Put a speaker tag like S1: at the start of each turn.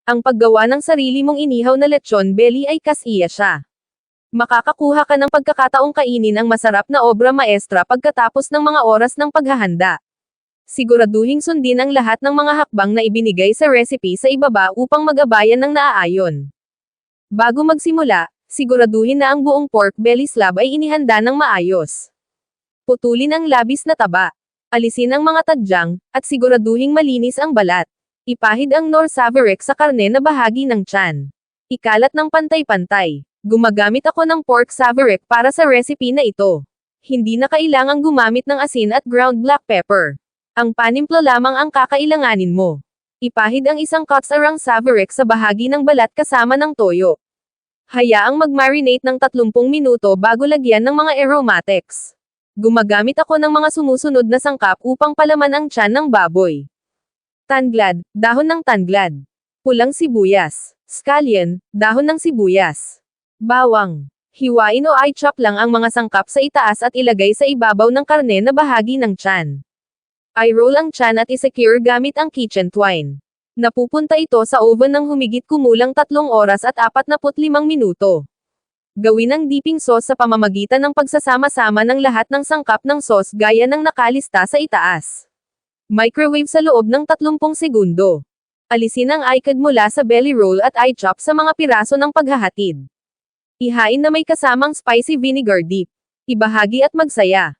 S1: Ang paggawa ng sarili mong inihaw na lechon belly ay kasiya siya. Makakakuha ka ng pagkakataong kainin ang masarap na obra maestra pagkatapos ng mga oras ng paghahanda. Siguraduhing sundin ang lahat ng mga hakbang na ibinigay sa recipe sa ibaba upang mag-abayan ng naaayon. Bago magsimula, siguraduhin na ang buong pork belly slab ay inihanda ng maayos. Putulin ang labis na taba. Alisin ang mga tadyang, at siguraduhing malinis ang balat. Ipahid ang nor savarek sa karne na bahagi ng tiyan. Ikalat ng pantay-pantay. Gumagamit ako ng pork savarek para sa recipe na ito. Hindi na kailangang gumamit ng asin at ground black pepper. Ang panimpla lamang ang kakailanganin mo. Ipahid ang isang katsarang savarek sa bahagi ng balat kasama ng toyo. Hayaang mag-marinate ng 30 minuto bago lagyan ng mga aromatics. Gumagamit ako ng mga sumusunod na sangkap upang palaman ang tiyan ng baboy. Tanglad, dahon ng tanglad. Pulang sibuyas. Scallion, dahon ng sibuyas. Bawang. Hiwain o i-chop lang ang mga sangkap sa itaas at ilagay sa ibabaw ng karne na bahagi ng tiyan. I-roll ang tiyan at i-secure gamit ang kitchen twine. Napupunta ito sa oven ng humigit kumulang 3 oras at 45 minuto. Gawin ang dipping sauce sa pamamagitan ng pagsasama-sama ng lahat ng sangkap ng sauce gaya ng nakalista sa itaas. Microwave sa loob ng 30 segundo. Alisin ang icad mula sa belly roll at i-chop sa mga piraso ng paghahatid. Ihain na may kasamang spicy vinegar dip. Ibahagi at magsaya.